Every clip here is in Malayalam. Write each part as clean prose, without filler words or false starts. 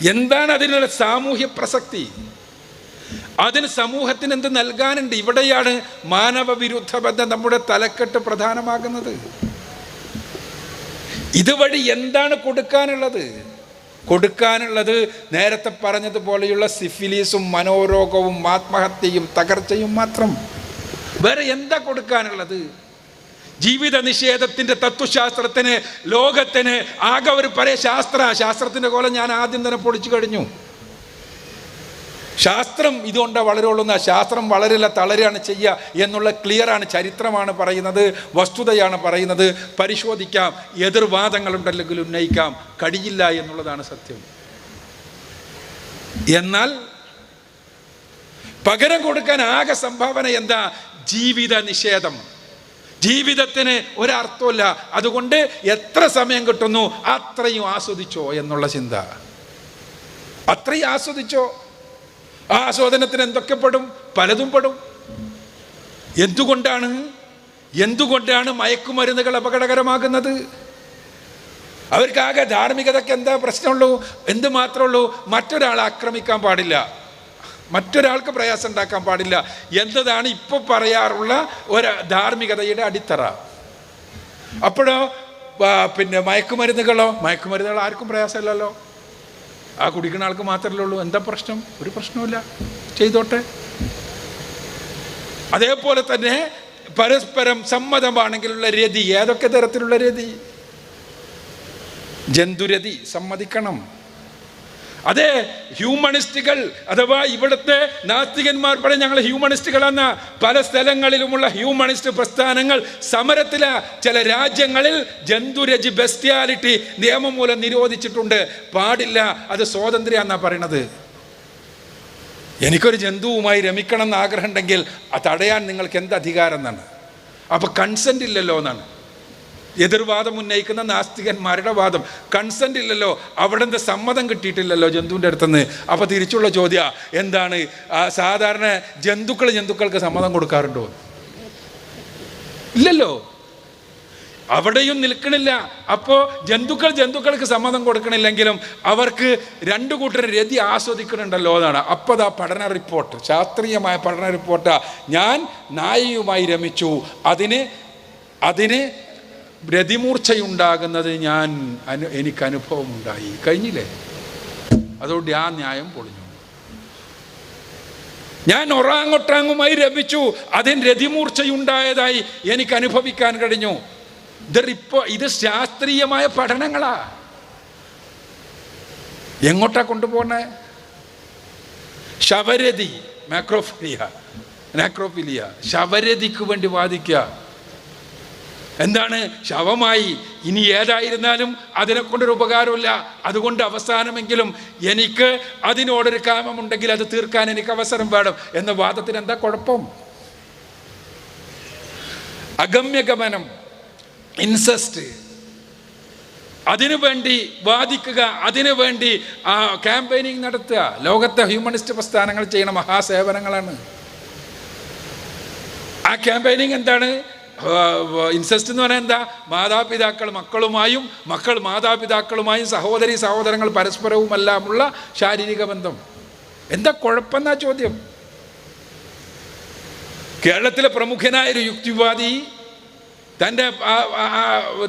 എന്താണ് അതിനുള്ള സാമൂഹ്യ പ്രസക്തി? അതിന് സമൂഹത്തിന് എന്ത് നൽകാനുണ്ട്? ഇവിടെയാണ് മാനവ വിരുദ്ധ ബന്ധം നമ്മുടെ തലക്കെട്ട് പ്രധാനമാകുന്നത്. ഇതുവഴി എന്താണ് കൊടുക്കാനുള്ളത്? കൊടുക്കാനുള്ളത് നേരത്തെ പറഞ്ഞതുപോലെയുള്ള സിഫിലിസും മനോരോഗവും ആത്മഹത്യയും തകർച്ചയും മാത്രം. വേറെ എന്താ കൊടുക്കാനുള്ളത്? ജീവിത നിഷേധത്തിൻ്റെ തത്വശാസ്ത്രത്തിന് ലോകത്തിന് ആകെ ഒരു പഴയ ശാസ്ത്രത്തിൻ്റെ കോലം ഞാൻ ആദ്യം തന്നെ പൊളിച്ചു കഴിഞ്ഞു. ശാസ്ത്രം ഇതുകൊണ്ടാണ് വളരുള്ളൂ. ശാസ്ത്രം വളരില്ല, തളരുകയാണ് ചെയ്യുക എന്നുള്ള ക്ലിയറാണ്. ചരിത്രമാണ് പറയുന്നത്, വസ്തുതയാണ് പറയുന്നത്. പരിശോധിക്കാം, എതിർവാദങ്ങളുണ്ടെങ്കിൽ ഉന്നയിക്കാം, കഴിയില്ല എന്നുള്ളതാണ് സത്യം. എന്നാൽ പകരം കൊടുക്കാൻ ആകെ സംഭാവന എന്താ? ജീവിത നിഷേധം. ജീവിതത്തിന് ഒരർത്ഥമില്ല, അതുകൊണ്ട് എത്ര സമയം കിട്ടുന്നു അത്രയും ആസ്വദിച്ചോ എന്നുള്ള ചിന്ത. അത്രയും ആസ്വദിച്ചോ. ആ ആസ്വാദനത്തിന് എന്തൊക്കെ പെടും? പലതും പെടും. എന്തുകൊണ്ടാണ് മയക്കുമരുന്നുകൾ അപകടകരമാകുന്നത്? അവർക്കാകെ ധാർമ്മികതയ്ക്ക് എന്താ പ്രശ്നമുള്ളൂ? എന്ത് മാത്രമേ ഉള്ളൂ? മറ്റൊരാളെ ആക്രമിക്കാൻ പാടില്ല, മറ്റൊരാൾക്ക് പ്രയാസം ഉണ്ടാക്കാൻ പാടില്ല എന്നതാണ് ഇപ്പോൾ പറയാറുള്ള ഒരു ധാർമ്മികതയുടെ അടിത്തറ. അപ്പോഴോ മയക്കുമരുന്നുകൾ ആർക്കും പ്രയാസമില്ലല്ലോ. ആ കുടിക്കുന്ന ആൾക്ക് മാത്രമല്ലേ ഉള്ളൂ. എന്താ പ്രശ്നം? ഒരു പ്രശ്നവുമില്ല, ചെയ്തോട്ടെ. അതേപോലെ തന്നെ പരസ്പരം സമ്മതമാണെങ്കിലുള്ള രതി. ഏതൊക്കെ തരത്തിലുള്ള രതി? ജന്തുരതി സമ്മതിക്കണം. അതെ, ഹ്യൂമണിസ്റ്റുകൾ അഥവാ ഇവിടുത്തെ നാസ്തികന്മാർ പറയും ഞങ്ങൾ ഹ്യൂമണിസ്റ്റുകളെന്ന. പല സ്ഥലങ്ങളിലുമുള്ള ഹ്യൂമണിസ്റ്റ് പ്രസ്ഥാനങ്ങൾ സമരത്തില. ചില രാജ്യങ്ങളിൽ ജന്തുരജി ബെസ്റ്റിയാലിറ്റി നിയമം മൂലം നിരോധിച്ചിട്ടുണ്ട്. പാടില്ല, അത് സ്വാതന്ത്ര്യം എന്നാ പറയണത്. എനിക്കൊരു ജന്തുവുമായി രമിക്കണം എന്ന് ആഗ്രഹം ഉണ്ടെങ്കിൽ അത് തടയാൻ നിങ്ങൾക്ക് എന്ത് അധികാരം എന്നാണ്? അപ്പൊ കൺസെന്റ് ഇല്ലല്ലോ എന്നാണ് എതിർവാദം ഉന്നയിക്കുന്ന നാസ്തികന്മാരുടെ വാദം. കൺസെന്റ് ഇല്ലല്ലോ, അവിടെ നിന്ന് സമ്മതം കിട്ടിയിട്ടില്ലല്ലോ ജന്തുവിൻ്റെ അടുത്തുനിന്ന്. അപ്പോൾ തിരിച്ചുള്ള ചോദ്യം എന്താണ്? സാധാരണ ജന്തുക്കൾക്ക് സമ്മതം കൊടുക്കാറുണ്ടോ? ഇല്ലല്ലോ, അവിടെയും നിൽക്കണില്ല. അപ്പോൾ ജന്തുക്കൾക്ക് സമ്മതം കൊടുക്കണില്ലെങ്കിലും അവർക്ക് രണ്ടു കൂട്ടർ രതി ആസ്വദിക്കണുണ്ടല്ലോ എന്നാണ്. അപ്പോൾ അതാ പഠന റിപ്പോർട്ട്, ശാസ്ത്രീയമായ പഠന റിപ്പോർട്ടാ. ഞാൻ നായയുമായി രമിച്ചു, അതിന് രതിമൂർച്ചയുണ്ടാകുന്നത് എനിക്ക് അനുഭവമുണ്ടായി. കഴിഞ്ഞില്ലേ? അതുകൊണ്ട് ആ ന്യായം പൊളിഞ്ഞു. ഞാൻ ഒറാങ്ങൊട്ടാങ്ങുമായി രമിച്ചു, അതിന് രതിമൂർച്ചയുണ്ടായതായി എനിക്ക് അനുഭവിക്കാൻ കഴിഞ്ഞു. ഇത് ശാസ്ത്രീയമായ പഠനങ്ങളാ. എങ്ങോട്ടാ കൊണ്ടുപോണേ? ശവരതി, നാക്രോഫിലിയ, ശവരതിക്ക് വേണ്ടി വാദിക്കുക. എന്താണ്? ശവമായി ഇനി ഏതായിരുന്നാലും അതിനെ കൊണ്ടൊരു ഉപകാരമില്ല. അതുകൊണ്ട് അവസാനമെങ്കിലും എനിക്ക് അതിനോടൊരു കാമമുണ്ടെങ്കിൽ അത് തീർക്കാൻ എനിക്ക് അവസരം വേണം എന്ന വാദത്തിന് എന്താ കുഴപ്പം? അഗമ്യഗമനം, ഇൻസെസ്റ്റ്, അതിനുവേണ്ടി വാദിക്കുക, അതിനുവേണ്ടി ക്യാമ്പയിനിങ് നടത്തുക. ലോകത്തെ ഹ്യൂമണിസ്റ്റ് പ്രസ്ഥാനങ്ങൾ ചെയ്യുന്ന മഹാസേവനങ്ങളാണ്. ആ ക്യാമ്പയിനിങ് എന്താണ്? ഇൻസെസ്റ്റ് എന്ന് പറഞ്ഞാൽ എന്താ? മാതാപിതാക്കൾ മക്കളുമായും, മക്കൾ മാതാപിതാക്കളുമായും, സഹോദരങ്ങൾ പരസ്പരവുമെല്ലാമുള്ള ശാരീരിക ബന്ധം. എന്താ കുഴപ്പമെന്നാ ചോദ്യം. കേരളത്തിലെ പ്രമുഖനായൊരു യുക്തിവാദി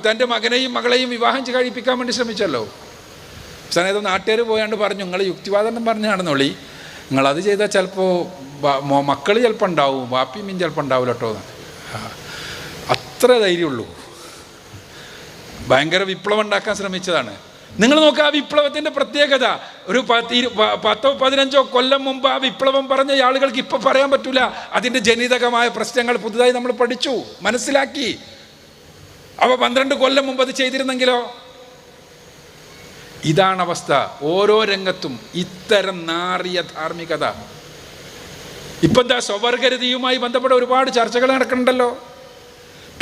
തൻ്റെ മകനെയും മകളെയും വിവാഹം കഴിപ്പിക്കാൻ വേണ്ടി ശ്രമിച്ചല്ലോ. സമയത്ത് നാട്ടുകാർ പോയാണ്ട് പറഞ്ഞു, നിങ്ങൾ യുക്തിവാദം പറഞ്ഞാണെന്നോളി, നിങ്ങളത് ചെയ്താൽ ചിലപ്പോൾ മക്കൾ ചിലപ്പോൾ ഉണ്ടാവും, വാപ്പിയും ചിലപ്പോൾ ഉണ്ടാവില്ല കേട്ടോ. അത്ര ധൈര്യമുള്ളൂ. ഭയങ്കര വിപ്ലവം ഉണ്ടാക്കാൻ ശ്രമിച്ചതാണ്. നിങ്ങൾ നോക്കുക, ആ വിപ്ലവത്തിൻ്റെ പ്രത്യേകത. ഒരു 10-15 കൊല്ലം മുമ്പ് ആ വിപ്ലവം പറഞ്ഞ ആളുകൾക്ക് ഇപ്പം പറയാൻ പറ്റൂല. അതിൻ്റെ ജനിതകമായ പ്രശ്നങ്ങൾ പുതുതായി നമ്മൾ പഠിച്ചു, മനസ്സിലാക്കി. അവ 12 കൊല്ലം മുമ്പ് അത് ചെയ്തിരുന്നെങ്കിലോ? ഇതാണ് അവസ്ഥ. ഓരോ രംഗത്തും ഇത്തരം നാറിയ ധാർമ്മികത. ഇപ്പം എന്താ? സ്വവർഗരതിയുമായി ബന്ധപ്പെട്ട ഒരുപാട് ചർച്ചകൾ നടക്കുന്നുണ്ടല്ലോ.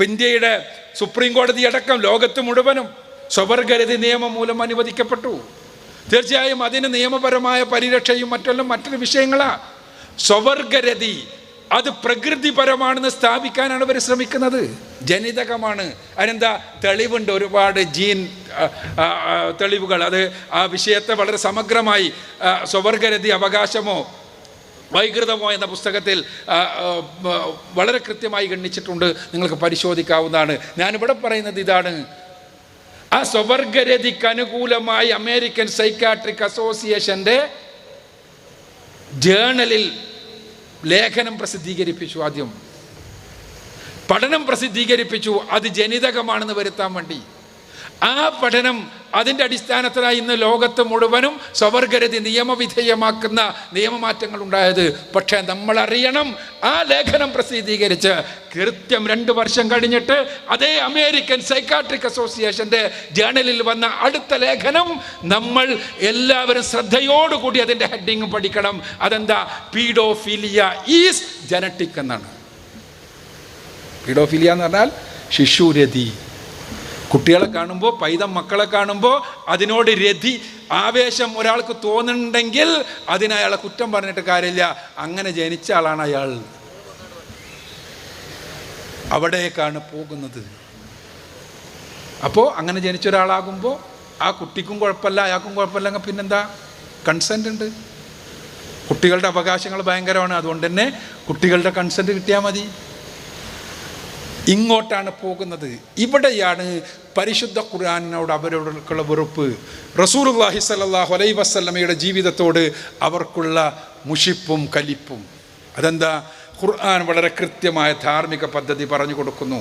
ഇന്ത്യയുടെ സുപ്രീം കോടതി അടക്കം ലോകത്ത് മുഴുവനും സ്വവർഗരതി നിയമം മൂലം അനുവദിക്കപ്പെട്ടു. തീർച്ചയായും അതിന് നിയമപരമായ പരിരക്ഷയും മറ്റൊരു വിഷയങ്ങളാ. സ്വവർഗരതി അത് പ്രകൃതിപരമാണെന്ന് സ്ഥാപിക്കാനാണ് അവർ ശ്രമിക്കുന്നത്. ജനിതകമാണ്. അതിനെന്താ തെളിവുണ്ട്, ഒരുപാട് ജീൻ തെളിവുകൾ. അത് ആ വിഷയത്തെ വളരെ സമഗ്രമായി സ്വവർഗരതി അവകാശമോ വൈകൃതമോ എന്ന പുസ്തകത്തിൽ വളരെ കൃത്യമായി ഗണ്ണിച്ചിട്ടുണ്ട്. നിങ്ങൾക്ക് പരിശോധിക്കാവുന്നതാണ്. ഞാനിവിടെ പറയുന്നത് ഇതാണ്, ആ സ്വവർഗരതിക്ക് അനുകൂലമായി അമേരിക്കൻ സൈക്കാട്രിക് അസോസിയേഷൻ്റെ ജേണലിൽ ലേഖനം പ്രസിദ്ധീകരിപ്പിച്ചു. ആദ്യം പഠനം പ്രസിദ്ധീകരിപ്പിച്ചു, അത് ജനിതകമാണെന്ന് വരുത്താൻ വേണ്ടി. ആ പഠനം അതിൻ്റെ അടിസ്ഥാനത്തിലായി ഇന്ന് ലോകത്ത് മുഴുവനും സ്വവർഗരതി നിയമവിധേയമാക്കുന്ന നിയമമാറ്റങ്ങൾ ഉണ്ടായത്. പക്ഷേ നമ്മൾ അറിയണം, ആ ലേഖനം പ്രസിദ്ധീകരിച്ച് കൃത്യം 2 വർഷം കഴിഞ്ഞിട്ട് അതേ അമേരിക്കൻ സൈക്കാട്രിക് അസോസിയേഷൻ്റെ ജേണലിൽ വന്ന അടുത്ത ലേഖനം നമ്മൾ എല്ലാവരും ശ്രദ്ധയോടുകൂടി അതിൻ്റെ ഹെഡിങ് പഠിക്കണം. അതെന്താ? പീഡോഫിലിയ ഈസ് ജനറ്റിക് എന്നാണ്. പീഡോഫിലിയ എന്ന് പറഞ്ഞാൽ ശിശുരതി. കുട്ടികളെ കാണുമ്പോൾ, പൈതം മക്കളെ കാണുമ്പോൾ അതിനോട് രതി, ആവേശം ഒരാൾക്ക് തോന്നുന്നുണ്ടെങ്കിൽ അതിനയാളെ കുറ്റം പറഞ്ഞിട്ട് കാര്യമില്ല. അങ്ങനെ ജനിച്ച ആളാണ് അയാൾ. അവിടേക്കാണ് പോകുന്നത്. അപ്പോൾ അങ്ങനെ ജനിച്ച ഒരാളാകുമ്പോൾ ആ കുട്ടിക്കും കുഴപ്പമില്ല, അയാൾക്കും കുഴപ്പമില്ലെങ്കിൽ പിന്നെന്താ? കൺസെൻ്റ് ഉണ്ട്. കുട്ടികളുടെ അവകാശങ്ങൾ ഭയങ്കരമാണ്. അതുകൊണ്ട് തന്നെ കുട്ടികളുടെ കൺസെൻ്റ് കിട്ടിയാൽ മതി. ഇങ്ങോട്ടാണ് പോകുന്നത്. ഇവിടെയാണ് പരിശുദ്ധ ഖുർആനിനോട് അവരോടുള്ള വെറുപ്പ്, റസൂലുള്ളാഹി സ്വല്ലല്ലാഹു അലൈഹി വസല്ലമയുടെ ജീവിതത്തോട് അവർക്കുള്ള മുഷിപ്പും കലിപ്പും. അതെന്താ? ഖുർആൻ വളരെ കൃത്യമായ ധാർമ്മിക പദ്ധതി പറഞ്ഞു കൊടുക്കുന്നു.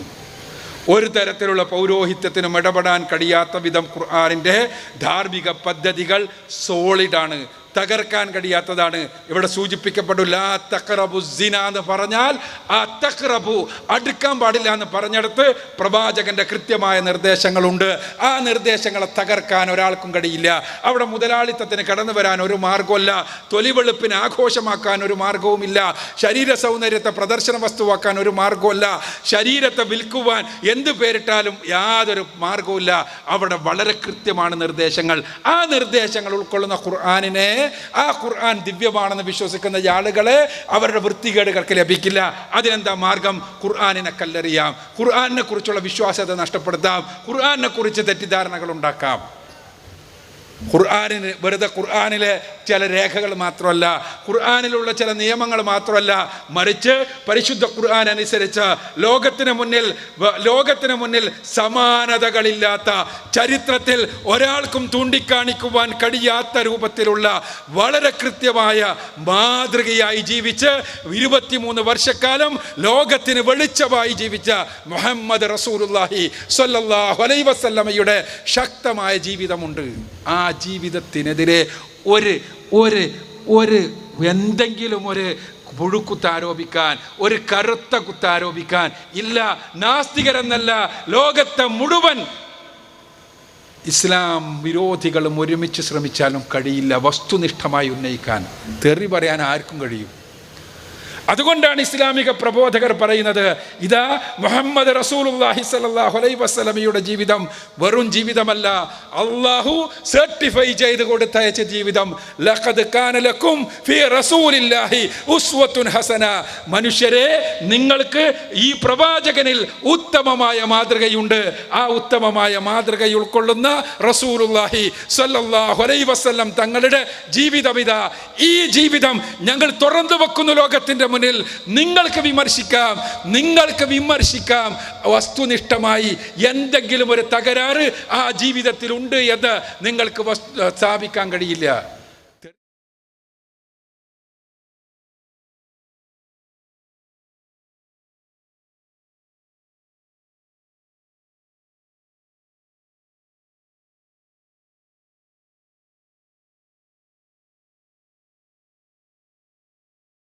ഒരു തരത്തിലുള്ള പൗരോഹിത്യത്തിനും ഇടപെടാൻ കഴിയാത്ത വിധം ഖുർആനിൻ്റെ ധാർമ്മിക പദ്ധതികൾ സോളിഡാണ്, തകർക്കാൻ കഴിയാത്തതാണ്. ഇവിടെ സൂചിപ്പിക്കപ്പെട്ടു ലാ തഖറബു സിന എന്ന് പറഞ്ഞാൽ ആ തഖറബു അടുക്കാൻ പാടില്ല എന്ന് പറഞ്ഞെടുത്ത് പ്രവാചകന്റെ കൃത്യമായ നിർദ്ദേശങ്ങളുണ്ട്. ആ നിർദ്ദേശങ്ങളെ തകർക്കാൻ ഒരാൾക്കും കഴിയില്ല. അവിടെ മുതലാളിത്തത്തിന് കടന്നു വരാൻ ഒരു മാർഗമല്ല, തൊലിവെളുപ്പിന് ആഘോഷമാക്കാൻ ഒരു മാർഗവുമില്ല, ശരീര സൗന്ദര്യത്തെ പ്രദർശന വസ്തുവാക്കാൻ ഒരു മാർഗമല്ല, ശരീരത്തെ വിൽക്കുവാൻ എന്ത് പേരിട്ടാലും യാതൊരു മാർഗവുമില്ല. അവിടെ വളരെ കൃത്യമാണ് നിർദ്ദേശങ്ങൾ. ആ നിർദ്ദേശങ്ങൾ ഉൾക്കൊള്ളുന്ന ഖുർആനിനെ, ആ ഖുർആൻ ദിവ്യമാണെന്ന് വിശ്വസിക്കുന്ന ആളുകളെ അവരുടെ വൃത്തികേടുകൾക്ക് ലഭിക്കില്ല. അതിനെന്താ മാർഗം? ഖുർആനിനെ കല്ലെറിയാം, ഖുർആനിനെ കുറിച്ചുള്ള വിശ്വാസ്യത നഷ്ടപ്പെടുത്താം, ഖുർആനിനെ കുറിച്ച് തെറ്റിദ്ധാരണകൾ ഉണ്ടാക്കാം. ഖുർആനിന് വെറുതെ ഖുർആനിലെ ചില രേഖകൾ മാത്രമല്ല, ഖുർആനിലുള്ള ചില നിയമങ്ങൾ മാത്രമല്ല, മറിച്ച് പരിശുദ്ധ ഖുർആൻ അനുസരിച്ച് ലോകത്തിന് മുന്നിൽ സമാനതകളില്ലാത്ത, ചരിത്രത്തിൽ ഒരാൾക്കും ചൂണ്ടിക്കാണിക്കുവാൻ കഴിയാത്ത രൂപത്തിലുള്ള വളരെ കൃത്യമായ മാതൃകയായി ജീവിച്ച് 23 വർഷക്കാലം ലോകത്തിന് വെളിച്ചമായി ജീവിച്ച മുഹമ്മദ് റസൂലുള്ളാഹി സ്വല്ലല്ലാഹു അലൈഹി വസല്ലമയുടെ ശക്തമായ ജീവിതമുണ്ട്. ആ ജീവിതത്തിനെതിരെ ഒരു എന്തെങ്കിലും ഒരു പുഴുക്കുത്താരോപിക്കാൻ, ഒരു കറുത്ത കുത്താരോപിക്കാൻ ഇല്ല. നാസ്തികരെന്നല്ല, ലോകത്തെ മുഴുവൻ ഇസ്ലാം വിരോധികളും ഒരുമിച്ച് ശ്രമിച്ചാലും കഴിയില്ല വസ്തുനിഷ്ഠമായി ഉന്നയിക്കാൻ. തെറി പറയാൻ ആർക്കും കഴിയും. അതുകൊണ്ടാണ് ഇസ്ലാമിക പ്രബോധകർ പറയുന്നത്, ഇതാ മുഹമ്മദ് റസൂലുള്ളാഹി സ്വല്ലല്ലാഹു അലൈഹി വസല്ലമയുടെ ജീവിതം വെറും ജീവിതമല്ല, അല്ലാഹു സർട്ടിഫൈ ചെയ്ത് കൊടുത്തയച്ച ജീവിതം. ലഖദ് കാന ലക്കും ഫീ റസൂലില്ലാഹി ഉസ്വത്തുൻ ഹസന. മനുഷ്യരെ, നിങ്ങൾക്ക് ഈ പ്രവാചകനിൽ ഉത്തമമായ മാതൃകയുണ്ട്. ആ ഉത്തമമായ മാതൃക ഉൾക്കൊള്ളുന്ന റസൂലുള്ളാഹി സ്വല്ലല്ലാഹു അലൈഹി വസല്ലം തങ്ങളുടെ ജീവിതമിതാ. ഈ ജീവിതം ഞങ്ങൾ തുറന്നു വെക്കുന്നു ലോകത്തിന്റെ മുന്നിൽ. നിങ്ങൾക്ക് വിമർശിക്കാം വസ്തുനിഷ്ഠമായി. എന്തെങ്കിലും ഒരു തകരാറ് ആ ജീവിതത്തിൽ ഉണ്ട് എന്ന് നിങ്ങൾക്ക് സ്ഥാപിക്കാൻ കഴിയില്ല.